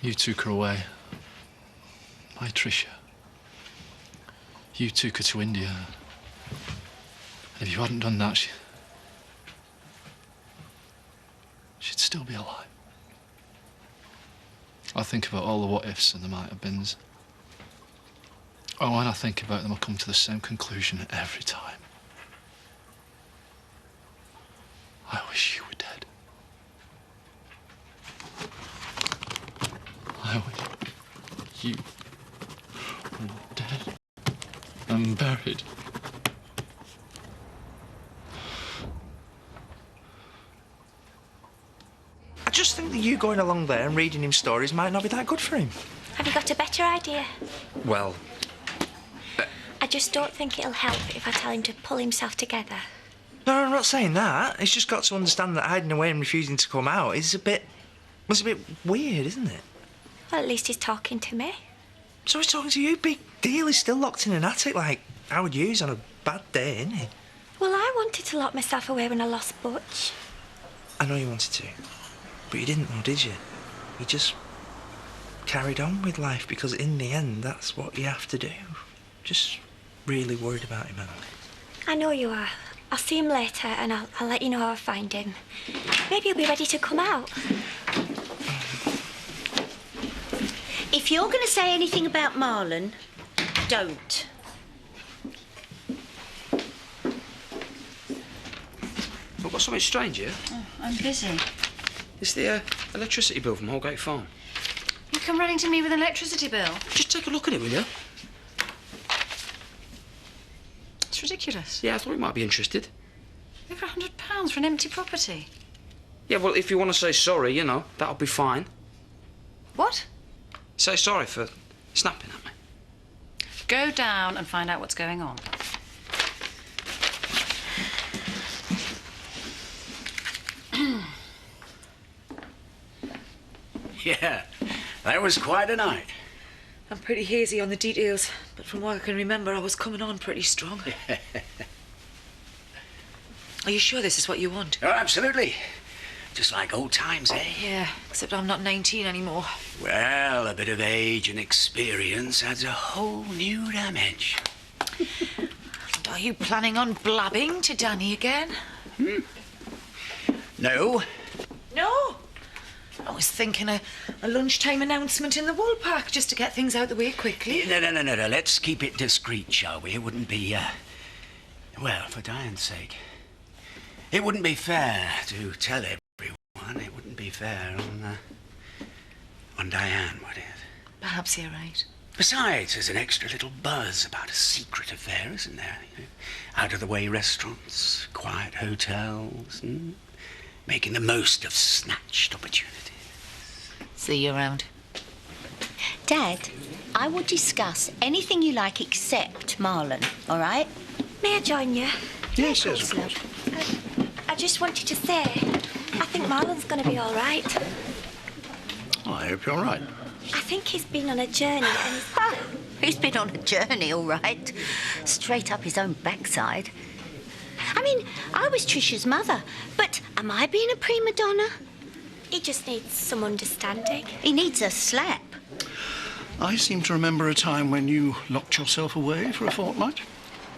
You took her away. My Tricia. You took her to India. And if you hadn't done that, she'd still be alive. I think about all the what-ifs and the might-have-beens. Oh, when I think about them, I come to the same conclusion every time. I wish you were dead. I wish you were dead and buried. I just think that you going along there and reading him stories might not be that good for him. Have you got a better idea? Well... I just don't think it'll help if I tell him to pull himself together. No, I'm not saying that. He's just got to understand that hiding away and refusing to come out is a bit weird, isn't it? Well, at least he's talking to me. So he's talking to you, big deal. He's still locked in an attic like Howard Hughes on a bad day, isn't he? Well, I wanted to lock myself away when I lost Butch. I know you wanted to, but you didn't, though, did you? You just carried on with life because in the end, that's what you have to do. Just really worried about him, Emily. I know you are. I'll see him later and I'll let you know how I find him. Maybe he'll be ready to come out. If you're going to say anything about Marlon, don't. I've got something strange here. Oh, I'm busy. It's the electricity bill from Holgate Farm. You come running to me with an electricity bill? Just take a look at it, will you? It's ridiculous. Yeah, I thought you might be interested. Over £100 for an empty property. Yeah, well, if you want to say sorry, you know, that'll be fine. What? Say sorry for snapping at me. Go down and find out what's going on. Yeah, that was quite a night. I'm pretty hazy on the details, but from what I can remember, I was coming on pretty strong. Are you sure this is what you want? Oh, absolutely. Just like old times, eh? Yeah, except I'm not 19 anymore. Well, a bit of age and experience adds a whole new dimension. And are you planning on blabbing to Danny again? No. No? I was thinking a lunchtime announcement in the wool pack just to get things out the way quickly. No. Let's keep it discreet, shall we? It wouldn't be, well, for Diane's sake. It wouldn't be fair to tell everyone. It wouldn't be fair on Diane, would it? Perhaps you're right. Besides, there's an extra little buzz about a secret affair, isn't there? You know, out-of-the-way restaurants, quiet hotels, making the most of snatched opportunities. See you around. Dad, I will discuss anything you like except Marlon, all right? May I join you? Yes, of course. I just wanted to say, I think Marlon's going to be all right. I hope you're right. I think he's been on a journey and He's been on a journey, all right. Straight up his own backside. I mean, I was Tricia's mother, but am I being a prima donna? he just needs some understanding. He needs a slap. I seem to remember a time when you locked yourself away for a fortnight.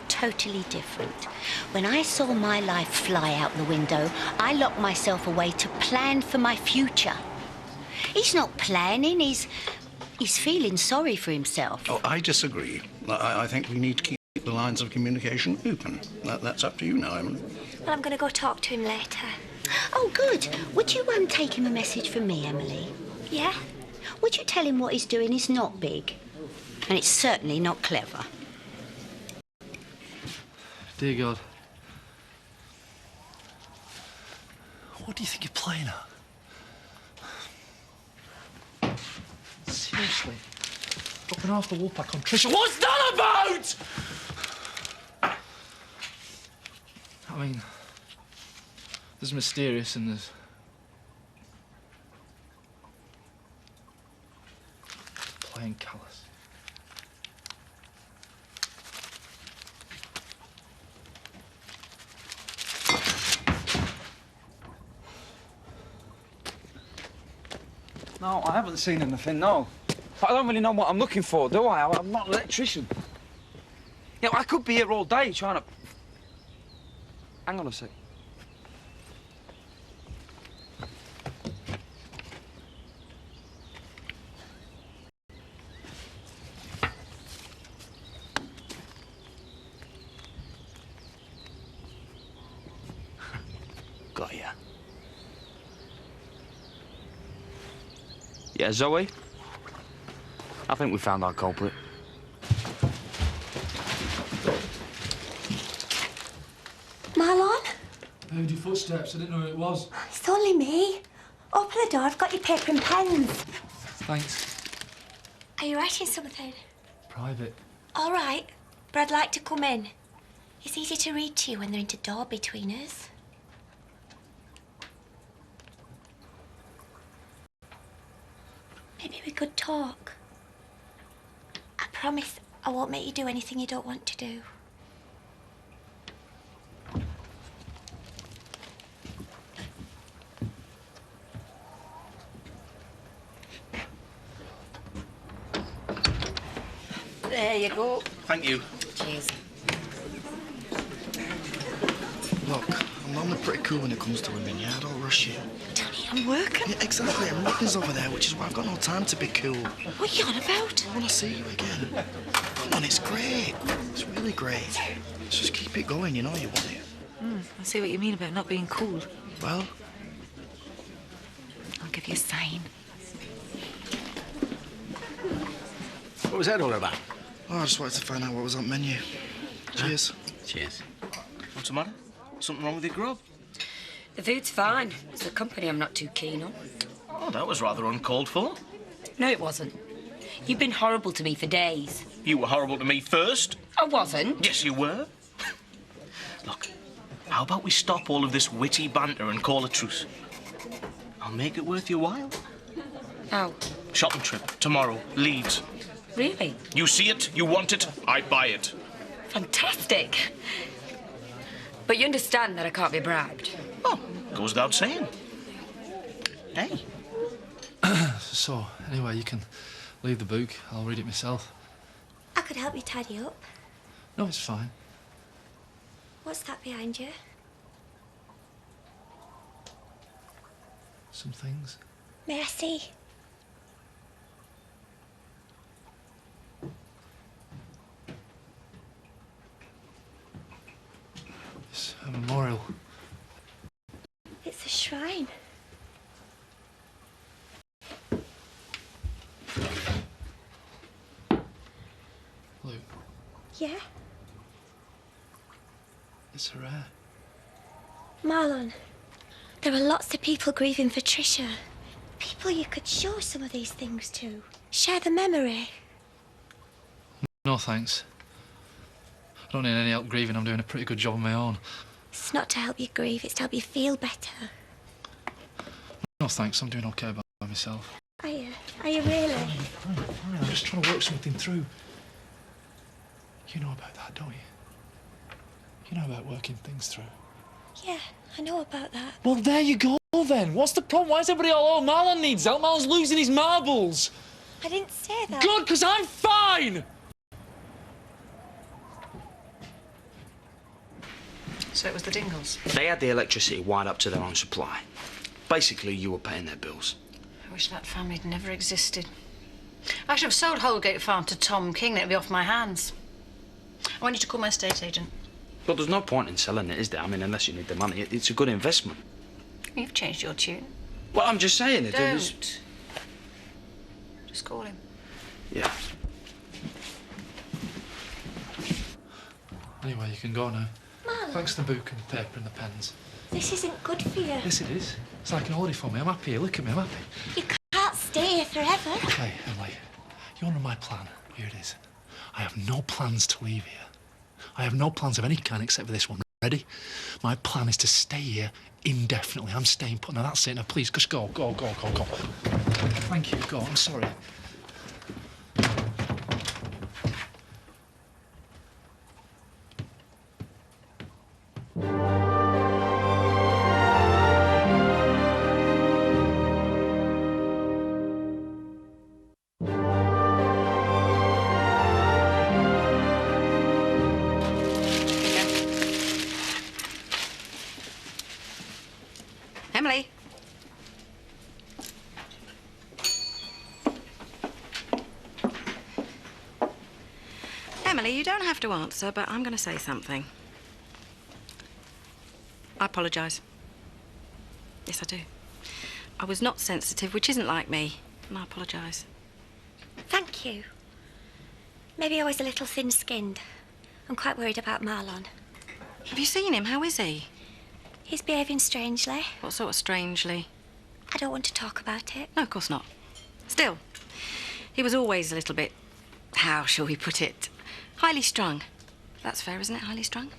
Totally different. When I saw my life fly out the window, I locked myself away to plan for my future. He's not planning, he's feeling sorry for himself. Oh, I disagree. I think we need to keep the lines of communication open. That's up to you now, Emily. Well, I'm going to go talk to him later. Oh, good. Would you take him a message from me, Emily? Yeah? Would you tell him what he's doing is not big? And it's certainly not clever. Dear God. What do you think you're playing at? Seriously? Dropping off the wool pack on Tricia. What's that about? I mean, there's mysterious and there's plain callous. No, I haven't seen anything, no. But I don't really know what I'm looking for, do I? I'm not an electrician. Yeah, I could be here all day trying to... Hang on a sec. Got ya. Yeah, Zoe? I think we found our culprit. Marlon? I heard your footsteps. I didn't know who it was. It's only me. Open the door. I've got your paper and pens. Thanks. Are you writing something? Private. All right, but I'd like to come in. It's easy to read to you when there's a door between us. Maybe we could talk. I promise I won't make you do anything you don't want to do. There you go. Thank you. Cheers. Look, I'm normally pretty cool when it comes to women, yeah? I don't rush you. Danny, I'm working. Yeah, exactly. I'm working's over there, which is why I've got no time to be cool. What are you on about? I want to see you again. Come on, it's great. It's really great. Let's just keep it going, you know you want it. I see what you mean about not being cool. Well, I'll give you a sign. What was that all about? oh, I just wanted to find out what was on the menu. Cheers. Cheers. What's the matter? Something wrong with your grub? The food's fine. It's the company I'm not too keen on. Oh, that was rather uncalled for. No, it wasn't. You've been horrible to me for days. You were horrible to me first. I wasn't. Yes, you were. Look, how about we stop all of this witty banter and call a truce? I'll make it worth your while. How? Shopping trip, tomorrow, Leeds. Really? You see it, you want it, I buy it. Fantastic. But you understand that I can't be bragged. Oh, goes without saying. Hey. So, anyway, you can leave the book. I'll read it myself. I could help you tidy up. No, it's fine. What's that behind you? Some things. May I see? It's a memorial. It's a shrine. Luke, Yeah? it's a rare. Marlon, there are lots of people grieving for Tricia. People you could show some of these things to. Share the memory. No, thanks. I don't need any help grieving. I'm doing a pretty good job on my own. It's not to help you grieve, it's to help you feel better. No, thanks. I'm doing okay by myself. Are you? Are you really? Fine. I'm just trying to work something through. You know about that, don't you? You know about working things through. Yeah, I know about that. Well, there you go, then. What's the problem? Why is everybody all, oh, Marlon needs help. Marlon's losing his marbles. I didn't say that. Good, because I'm fine. So it was the Dingles. They had the electricity wired up to their own supply. Basically, you were paying their bills. I wish that family had never existed. I should have sold Holgate Farm to Tom King. It'd be off my hands. I want you to call my estate agent. But there's no point in selling it, is there? I mean, unless you need the money. It's a good investment. You've changed your tune. Well, I'm just saying it. It was... Don't. Just call him. Yeah. Anyway, you can go now. Marlon, Thanks to the book and the paper and the pens. this isn't good for you. Yes, it is. It's like an holiday for me. I'm happy here. Look at me, I'm happy. You can't stay here forever. Okay, Emily, you know my plan. Here it is. I have no plans to leave here. I have no plans of any kind except for this one. Ready? My plan is to stay here indefinitely. I'm staying put. Now that's it. Now please, just go. Thank you. Go. I'm sorry. Emily, you don't have to answer, but I'm going to say something. I apologise. Yes, I do. I was not sensitive, which isn't like me, and I apologise. Thank you. Maybe I was a little thin-skinned. I'm quite worried about Marlon. Have you seen him? How is he? He's behaving strangely. What sort of strangely? I don't want to talk about it. No, of course not. Still, he was always a little bit, how shall we put it, highly strung. That's fair, isn't it? Highly strung?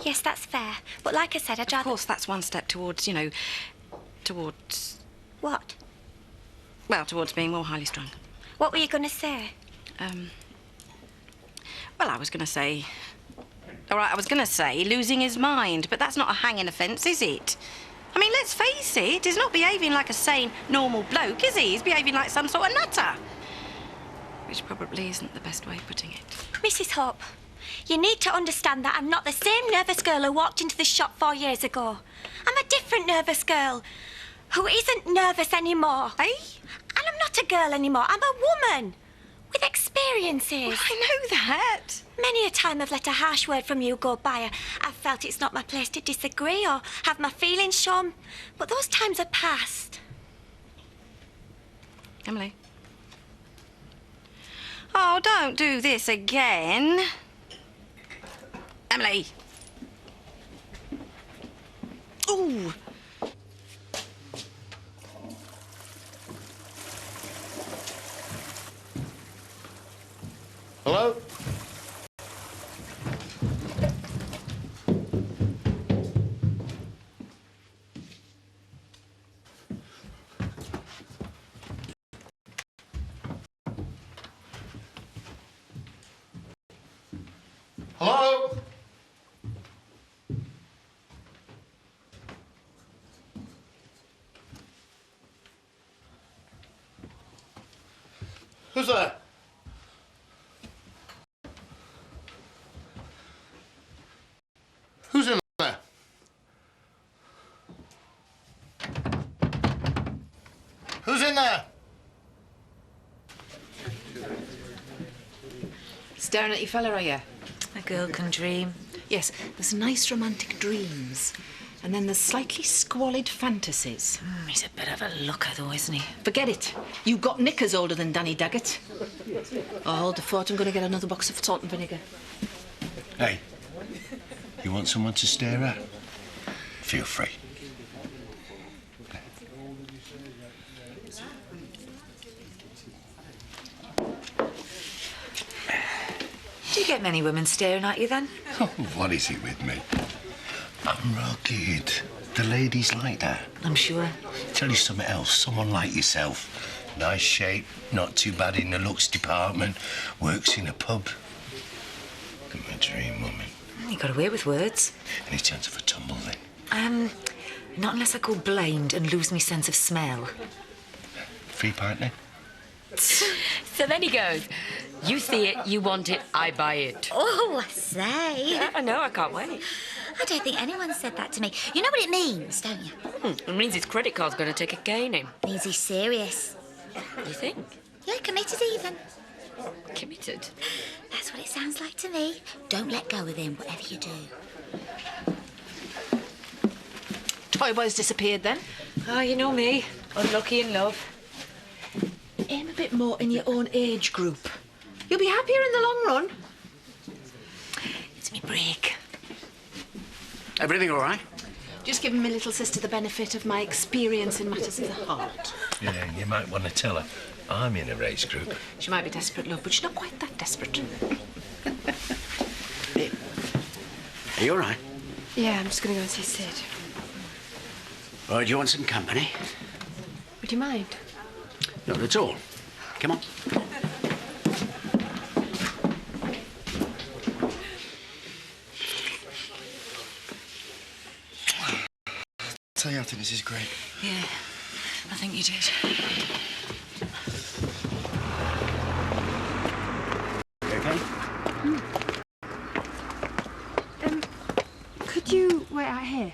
Yes, that's fair. But like I said, I'd rather... Of course, that's one step towards, you know, towards... What? Well, towards being more highly strung. What were you going to say? Well, I was going to say... All right, I was going to say losing his mind, but that's not a hanging offence, is it? I mean, let's face it, he's not behaving like a sane, normal bloke, is he? He's behaving like some sort of nutter. Which probably isn't the best way of putting it. Mrs. Hope, you need to understand that I'm not the same nervous girl who walked into the shop 4 years ago. I'm a different nervous girl who isn't nervous anymore. Eh? And I'm not a girl anymore. I'm a woman with experiences. Well, I know that. Many a time I've let a harsh word from you go by. I've felt it's not my place to disagree or have my feelings shown. But those times are past. Emily. Oh, don't do this again. Emily. Ooh. Hello? Hello? Who's there? Who's in there? Who's in there? Staring at your fella, are you? A girl can dream. Yes, there's nice romantic dreams. And then there's slightly squalid fantasies. He's a bit of a looker, though, isn't he? Forget it. You've got knickers older than Danny Daggett. Oh, hold the fort. I'm going to get another box of salt and vinegar. Hey, you want someone to stare at? Feel free. Do you get many women staring at you, then? Oh, what is it with me? I'm rugged. The ladies like that. I'm sure. Tell you something else. Someone like yourself. Nice shape, not too bad in the looks department, works in a pub. Look at my dream woman. You got away with words. Any chance of a tumble, then? Not unless I go blind and lose my sense of smell. Free pint, then? So then he goes, you see it, you want it, I buy it. Oh, I say. I know, I can't wait. I don't think anyone said that to me. You know what it means, don't you? It means his credit card's going to take a caning. It means he's serious. You think? Yeah, committed even. Committed? That's what it sounds like to me. Don't let go of him, whatever you do. Toy boy's disappeared, then? Oh, you know me. Unlucky in love. Aim a bit more in your own age group. You'll be happier in the long run. It's me break. Everything all right? Just giving my little sister the benefit of my experience in matters of the heart. Yeah, you might want to tell her I'm in a age group. She might be desperate, love, but she's not quite that desperate. Are you all right? Yeah, I'm just going to go and see Sid. Or do you want some company? Would you mind? Not at all. Come on. Tell you, I think this is great. Yeah, I think you did. You okay? Could you wait out here?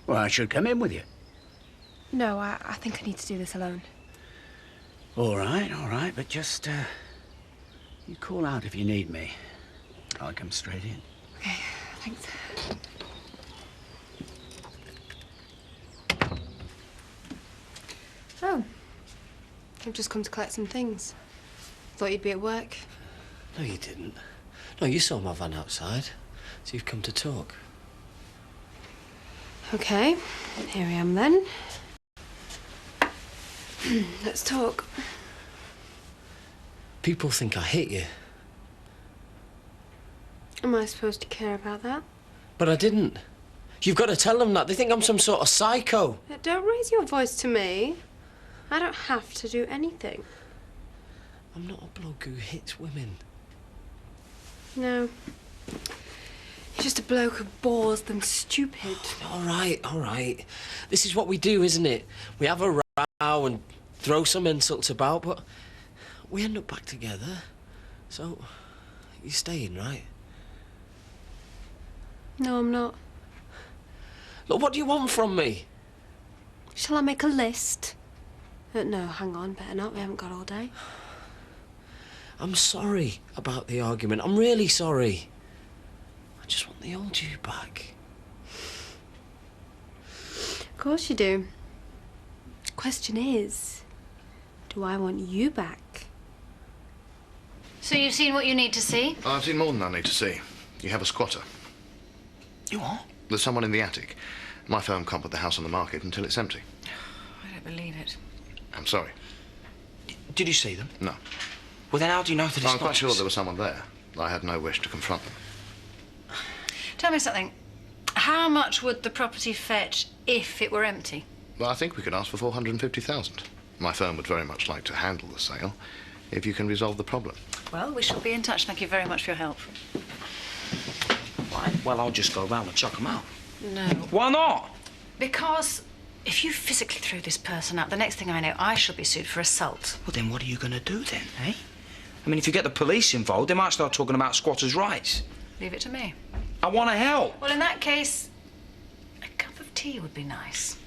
Well, I should come in with you. No, I think I need to do this alone. All right, but just, you call out if you need me. I'll come straight in. Okay, thanks. Oh. I've just come to collect some things. Thought you'd be at work. No, you didn't. No, you saw my van outside, so you've come to talk. Okay, here I am then. Let's talk. People think I hit you. Am I supposed to care about that? But I didn't. You've got to tell them that. They think I'm some sort of psycho. Don't raise your voice to me. I don't have to do anything. I'm not a bloke who hits women. No. You're just a bloke who bores them stupid. All right. This is what we do, isn't it? We have a row and throw some insults about, but we end up back together. So, you're staying, right? No, I'm not. Look, what do you want from me? Shall I make a list? No, hang on, better not. We haven't got all day. I'm sorry about the argument. I'm really sorry. I just want the old you back. Of course you do. The question is, do I want you back? So you've seen what you need to see? I've seen more than I need to see. You have a squatter. You what? There's someone in the attic. My firm can't put the house on the market until it's empty. I don't believe it. I'm sorry. Did you see them? No. Well, then how do you know that it's I'm not quite sure us? there was someone there. I had no wish to confront them. Tell me something. How much would the property fetch if it were empty? Well, I think we could ask for 450,000. My firm would very much like to handle the sale, if you can resolve the problem. Well, we shall be in touch. Thank you very much for your help. Right, well, I'll just go round and chuck them out. No. Why not? Because if you physically throw this person out, the next thing I know, I shall be sued for assault. Well, then what are you going to do then, eh? I mean, if you get the police involved, they might start talking about squatters' rights. Leave it to me. I want to help. Well, in that case, a cup of tea would be nice.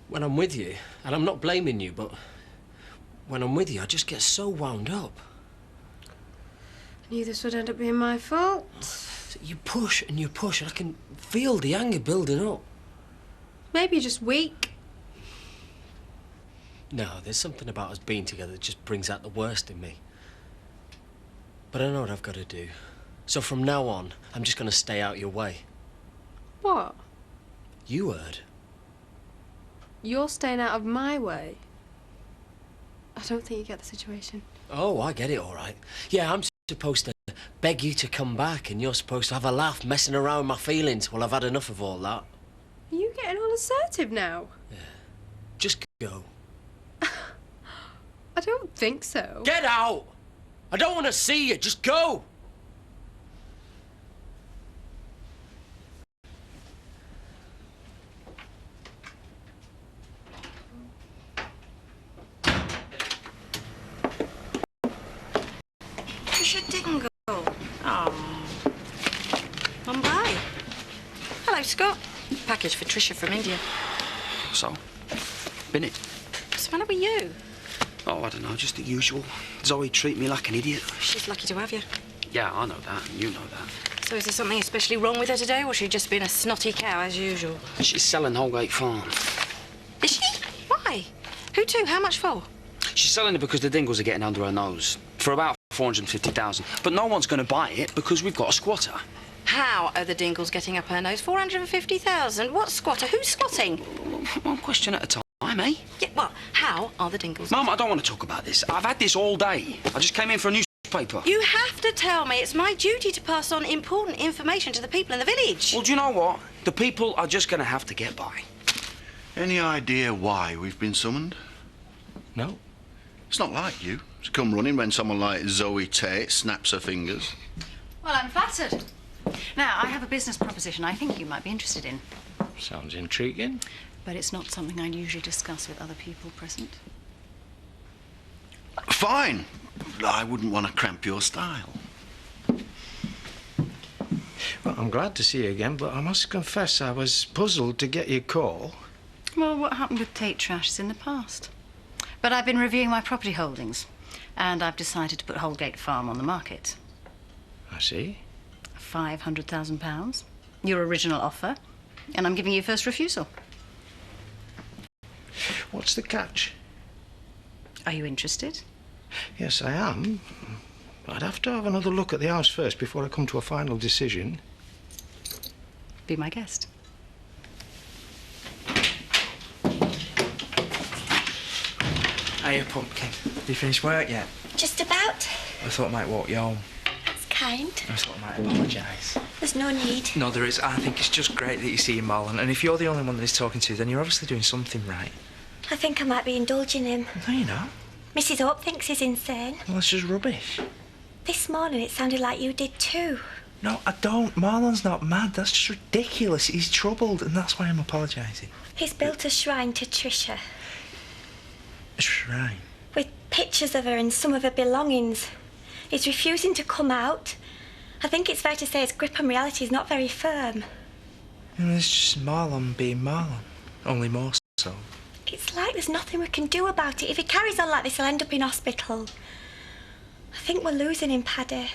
When I'm with you, and I'm not blaming you, but when I'm with you, I just get so wound up. I knew this would end up being my fault. So you push, and I can feel the anger building up. Maybe you're just weak. No, there's something about us being together that just brings out the worst in me. But I know what I've got to do. So from now on, I'm just going to stay out your way. What? You heard. You're staying out of my way. I don't think you get the situation. Oh, I get it, all right. Yeah, I'm supposed to beg you to come back, and you're supposed to have a laugh messing around with my feelings. Well, I've had enough of all that. Are you getting all assertive now? Yeah. Just go. I don't think so. Get out! I don't want to see you. Just go! Trisha Dingle. Oh. I'm by. Hello, Scott. Package for Trisha from India. So, been it? What's the matter with you? Oh, I don't know, just the usual. Zoe treat me like an idiot. She's lucky to have you. Yeah, I know that, and you know that. So is there something especially wrong with her today, or she just been a snotty cow as usual? She's selling Holgate Farm. Is she? Why? Who to? How much for? She's selling it because the Dingles are getting under her nose. For about 450,000. But no one's going to buy it because we've got a squatter. How are the Dingles getting up her nose? 450,000? What squatter? Who's squatting? One question at a time, eh? Yeah, well, how are the Dingles? Mum, I don't want to talk about this. I've had this all day. I just came in for a newspaper. You have to tell me. It's my duty to pass on important information to the people in the village. Well, do you know what? The people are just going to have to get by. Any idea why we've been summoned? No. It's not like you to come running when someone like Zoe Tate snaps her fingers. Well, I'm flattered. Now, I have a business proposition I think you might be interested in. Sounds intriguing. But it's not something I'd usually discuss with other people present. Fine. I wouldn't want to cramp your style. Well, I'm glad to see you again, but I must confess I was puzzled to get your call. Well, what happened with Tate Trash is in the past. But I've been reviewing my property holdings, and I've decided to put Holgate Farm on the market. I see. £500,000. Your original offer. And I'm giving you first refusal. What's the catch? Are you interested? Yes, I am. But I'd have to have another look at the house first before I come to a final decision. Be my guest. Hiya, Pumpkin. Have you finished work yet? Just about. I thought I might walk you home. That's kind. I thought I might apologise. There's no need. No, there is. I think it's just great that you see him, Marlon. And if you're the only one that he's talking to, then you're obviously doing something right. I think I might be indulging him. No, you're not. Mrs. Hope thinks he's insane. Well, that's just rubbish. This morning it sounded like you did too. No, I don't. Marlon's not mad. That's just ridiculous. He's troubled, and that's why I'm apologising. He's built a shrine to Tricia. A shrine? With pictures of her and some of her belongings. He's refusing to come out. I think it's fair to say his grip on reality is not very firm. It's just Marlon being Marlon. Only more so. It's like there's nothing we can do about it. If he carries on like this, he'll end up in hospital. I think we're losing him, Paddy.